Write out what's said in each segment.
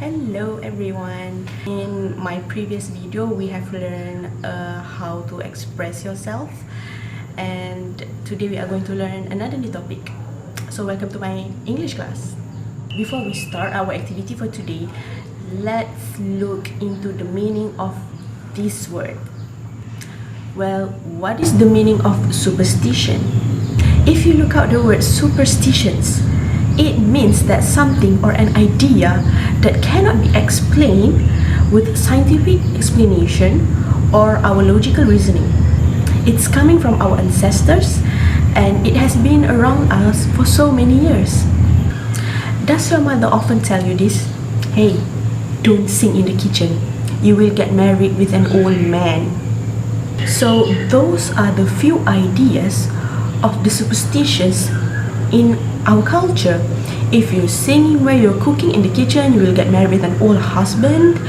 Hello everyone. In my previous video we have learned how to express yourself, and today we are going to learn another new topic. So welcome to my English class. Before we start our activity for today, let's look into the meaning of this word. Well, what is the meaning of superstition? If you look out the word superstitions, it means that something or an idea that cannot be explained with scientific explanation or our logical reasoning. It's coming from our ancestors and it has been around us for so many years. Does your mother often tell you this? Hey, don't sing in the kitchen. You will get married with an old man. So those are the few ideas of the superstitions in our culture. If you're singing while you're cooking in the kitchen, you will get married with an old husband.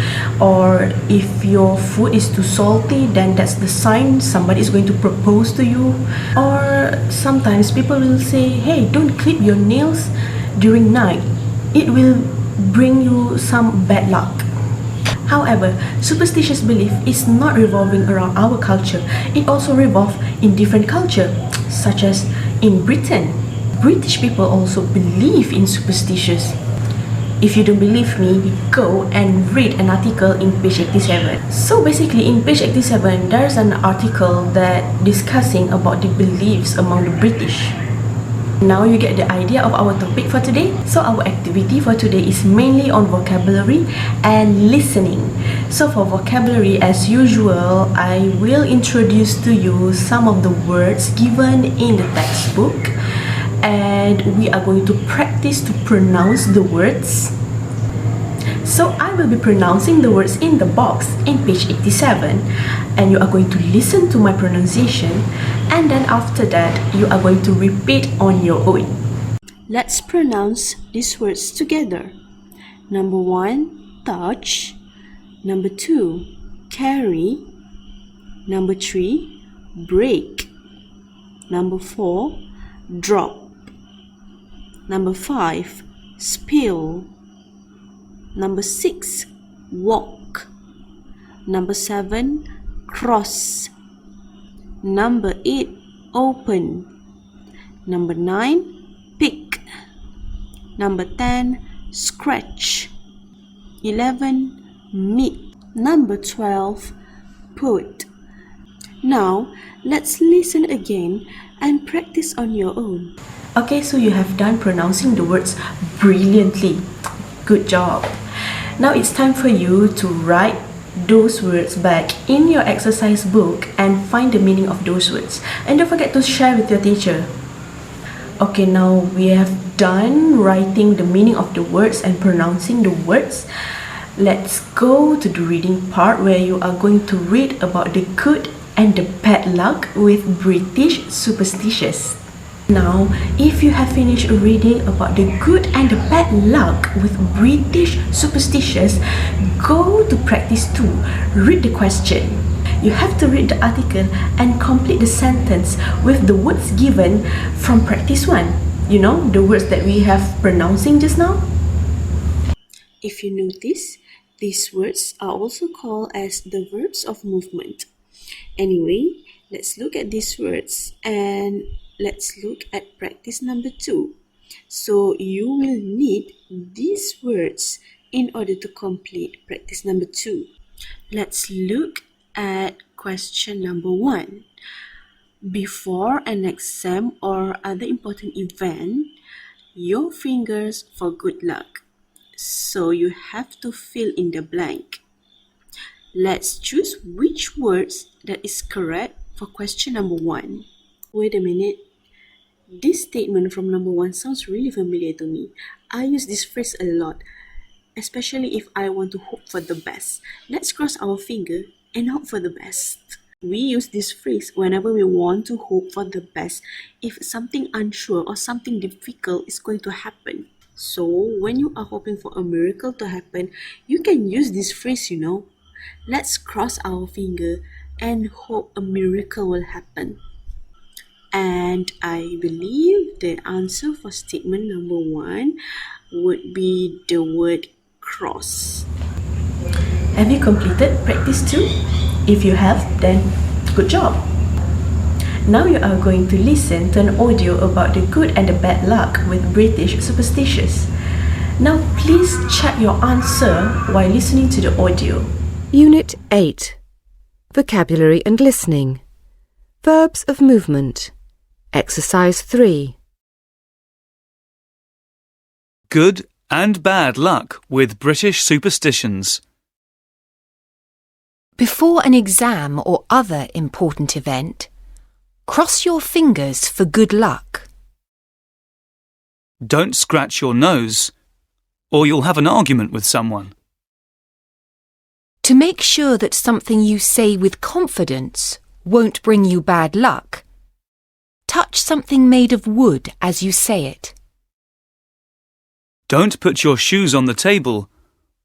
Or if your food is too salty, then that's the sign somebody is going to propose to you. Or sometimes people will say, hey, don't clip your nails during night. It will bring you some bad luck. However, superstitious belief is not revolving around our culture. It also revolves in different culture, such as in Britain. British people also believe in superstitions. If you don't believe me, go and read an article in page 87. So basically in page 87, there's an article that discussing about the beliefs among the British. Now you get the idea of our topic for today. So our activity for today is mainly on vocabulary and listening. So for vocabulary, as usual, I will introduce to you some of the words given in the textbook, and we are going to practice to pronounce the words. So I will be pronouncing the words in the box in page 87, and you are going to listen to my pronunciation, and then after that you are going to repeat on your own. Let's pronounce these words together. Number 1, touch. Number 2, carry. Number 3, break. Number 4, drop. Number 5, spill. Number 6, walk. Number 7, cross. Number 8, open. Number 9, pick. Number 10, scratch. 11, meet. Number 12, put. Now, let's listen again and practice on your own. Okay, so you have done pronouncing the words brilliantly. Good job. Now it's time for you to write those words back in your exercise book and find the meaning of those words. And don't forget to share with your teacher. Okay, now we have done writing the meaning of the words and pronouncing the words. Let's go to the reading part where you are going to read about the good and the bad luck with British superstitions. Now, if you have finished reading about the good and the bad luck with British superstitions, go to practice 2. Read the question. You have to read the article and complete the sentence with the words given from practice 1. You know, the words that we have pronouncing just now? If you notice, these words are also called as the verbs of movement. Anyway, let's look at these words and let's look at practice number 2. So you will need these words in order to complete practice number 2. Let's look at question number 1. Before an exam or other important event, your fingers for good luck. So you have to fill in the blank. Let's choose which words that is correct for question number 1. Wait a minute. This statement from number 1 sounds really familiar to me. I use this phrase a lot, especially if I want to hope for the best. Let's cross our finger and hope for the best. We use this phrase whenever we want to hope for the best if something unsure or something difficult is going to happen. So when you are hoping for a miracle to happen, you can use this phrase, you know. Let's cross our finger and hope a miracle will happen. And I believe the answer for statement number 1 would be the word cross. Have you completed practice 2? If you have, then good job. Now you are going to listen to an audio about the good and the bad luck with British superstitions. Now please check your answer while listening to the audio. Unit 8. Vocabulary and Listening. Verbs of Movement. Exercise 3. Good and bad luck with British superstitions. Before an exam or other important event, cross your fingers for good luck. Don't scratch your nose, or you'll have an argument with someone. To make sure that something you say with confidence won't bring you bad luck, touch something made of wood as you say it. Don't put your shoes on the table,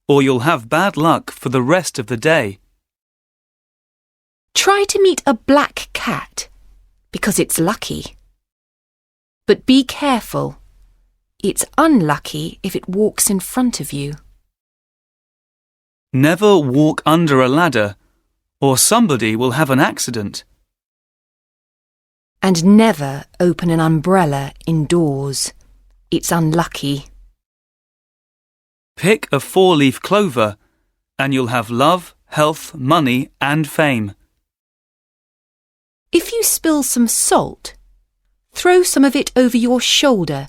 or you'll have bad luck for the rest of the day. Try to meet a black cat, because it's lucky. But be careful. It's unlucky if it walks in front of you. Never walk under a ladder, or somebody will have an accident. And never open an umbrella indoors. It's unlucky. Pick a 4-leaf clover, and you'll have love, health, money, and fame. If you spill some salt, throw some of it over your shoulder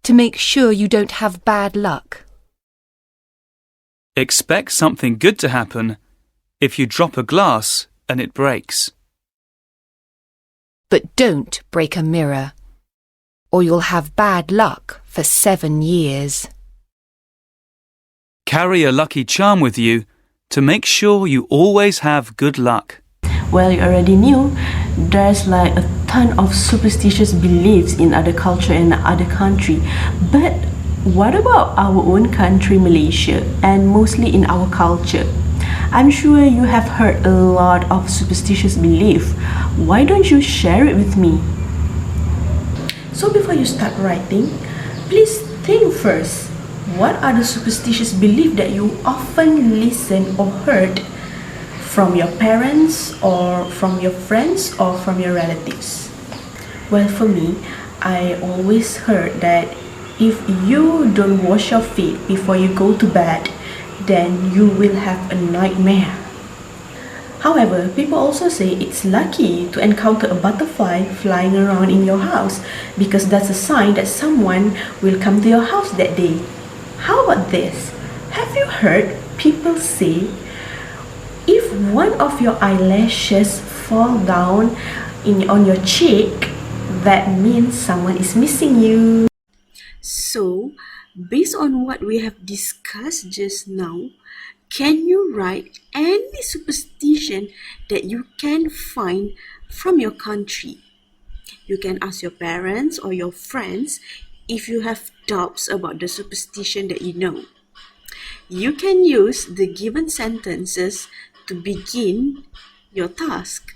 to make sure you don't have bad luck. Expect something good to happen if you drop a glass and it breaks. But don't break a mirror, or you'll have bad luck for 7 years. Carry a lucky charm with you to make sure you always have good luck. Well, you already knew there's like a ton of superstitious beliefs in other culture and other country. But what about our own country, Malaysia, and mostly in our culture? I'm sure you have heard a lot of superstitious belief. Why don't you share it with me? So before you start writing, please think first. What are the superstitious beliefs that you often listen or heard from your parents or from your friends or from your relatives? Well, for me, I always heard that if you don't wash your feet before you go to bed, then you will have a nightmare. However, people also say it's lucky to encounter a butterfly flying around in your house because that's a sign that someone will come to your house that day. How about this? Have you heard people say if one of your eyelashes fall down on your cheek, that means someone is missing you? So, based on what we have discussed just now, can you write any superstition that you can find from your country? You can ask your parents or your friends if you have doubts about the superstition that you know. You can use the given sentences to begin your task.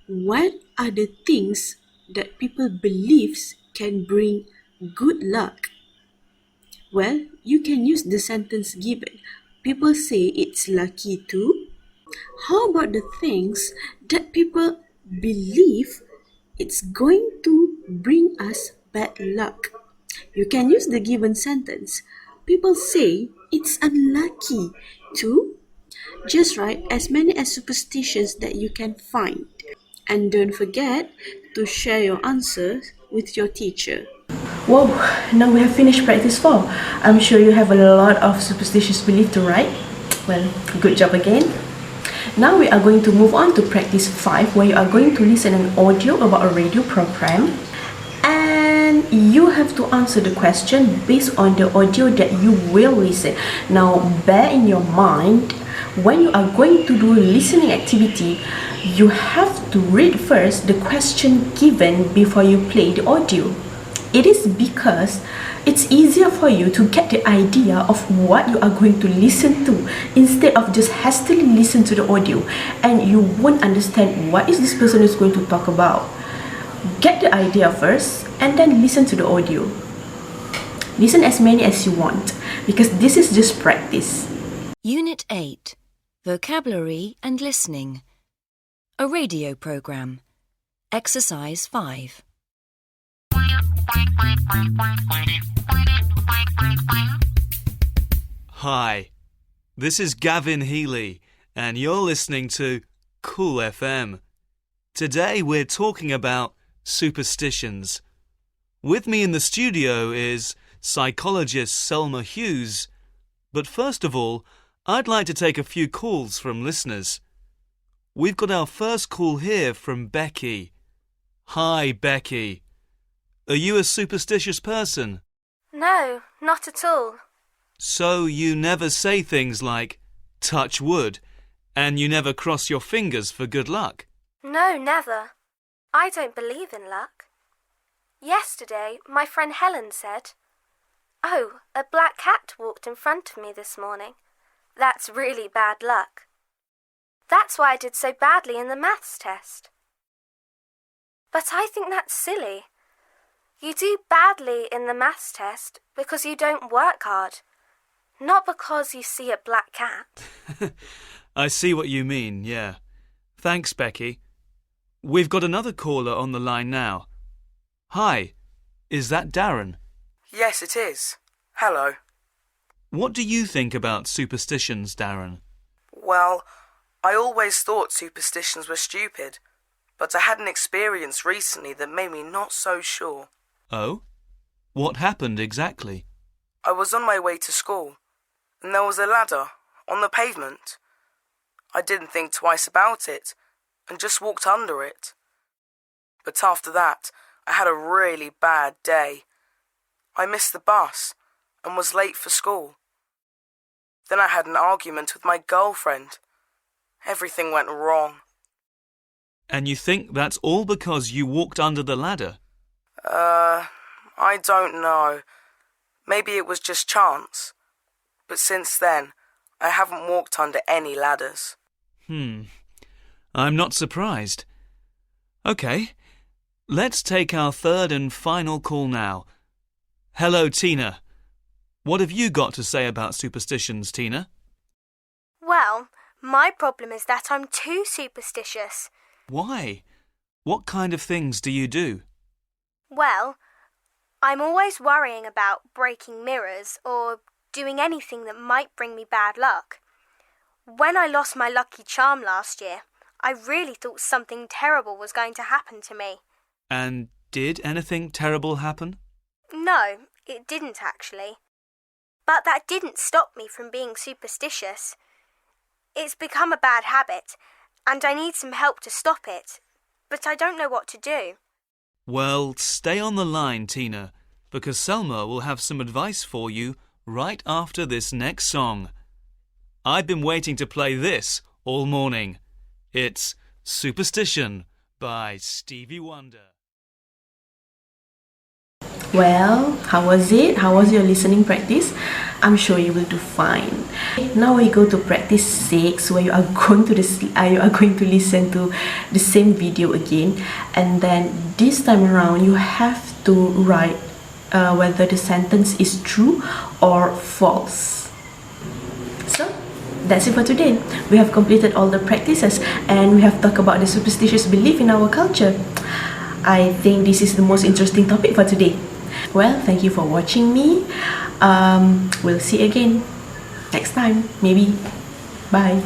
What are the things that people believe can bring good luck? Well, you can use the sentence given. People say it's lucky too. How about the things that people believe it's going to bring us bad luck? You can use the given sentence. People say it's unlucky too. Just write as many as superstitions that you can find. And don't forget to share your answers with your teacher. Whoa, now we have finished practice 4. I'm sure you have a lot of superstitious belief to write. Well, good job again. Now we are going to move on to practice 5, where you are going to listen an audio about a radio program. And you have to answer the question based on the audio that you will listen. Now, bear in your mind, when you are going to do a listening activity, you have to read first the question given before you play the audio. It is because it's easier for you to get the idea of what you are going to listen to instead of just hastily listen to the audio and you won't understand what is this person is going to talk about. Get the idea first and then listen to the audio. Listen as many as you want, because this is just practice. Unit 8. Vocabulary and Listening. A radio program. Exercise 5. Hi, this is Gavin Healy, and you're listening to Cool FM. Today we're talking about superstitions. With me in the studio is psychologist Selma Hughes. But first of all, I'd like to take a few calls from listeners. We've got our first call here from Becky. Hi, Becky. Are you a superstitious person? No, not at all. So you never say things like, touch wood, and you never cross your fingers for good luck? No, never. I don't believe in luck. Yesterday, my friend Helen said, "Oh, a black cat walked in front of me this morning. That's really bad luck. That's why I did so badly in the maths test." But I think that's silly. You do badly in the maths test because you don't work hard, not because you see a black cat. I see what you mean, yeah. Thanks, Becky. We've got another caller on the line now. Hi, is that Darren? Yes, it is. Hello. What do you think about superstitions, Darren? Well, I always thought superstitions were stupid, but I had an experience recently that made me not so sure. Oh? What happened exactly? I was on my way to school, and there was a ladder on the pavement. I didn't think twice about it, and just walked under it. But after that, I had a really bad day. I missed the bus and was late for school. Then I had an argument with my girlfriend. Everything went wrong. And you think that's all because you walked under the ladder? I don't know. Maybe it was just chance. But since then, I haven't walked under any ladders. I'm not surprised. OK, let's take our third and final call now. Hello, Tina. What have you got to say about superstitions, Tina? Well, my problem is that I'm too superstitious. Why? What kind of things do you do? Well, I'm always worrying about breaking mirrors or doing anything that might bring me bad luck. When I lost my lucky charm last year, I really thought something terrible was going to happen to me. And did anything terrible happen? No, it didn't actually. But that didn't stop me from being superstitious. It's become a bad habit, and I need some help to stop it, but I don't know what to do. Well, stay on the line, Tina, because Selma will have some advice for you right after this next song. I've been waiting to play this all morning. It's Superstition by Stevie Wonder. Well, how was it? How was your listening practice? I'm sure you will do fine. Now we go to practice 6, where you are going to listen to the same video again, and then this time around you have to write whether the sentence is true or false. So that's it for today. We have completed all the practices and we have talked about the superstitious belief in our culture. I think this is the most interesting topic for today. Well, thank you for watching me. We'll see you again next time, maybe. Bye.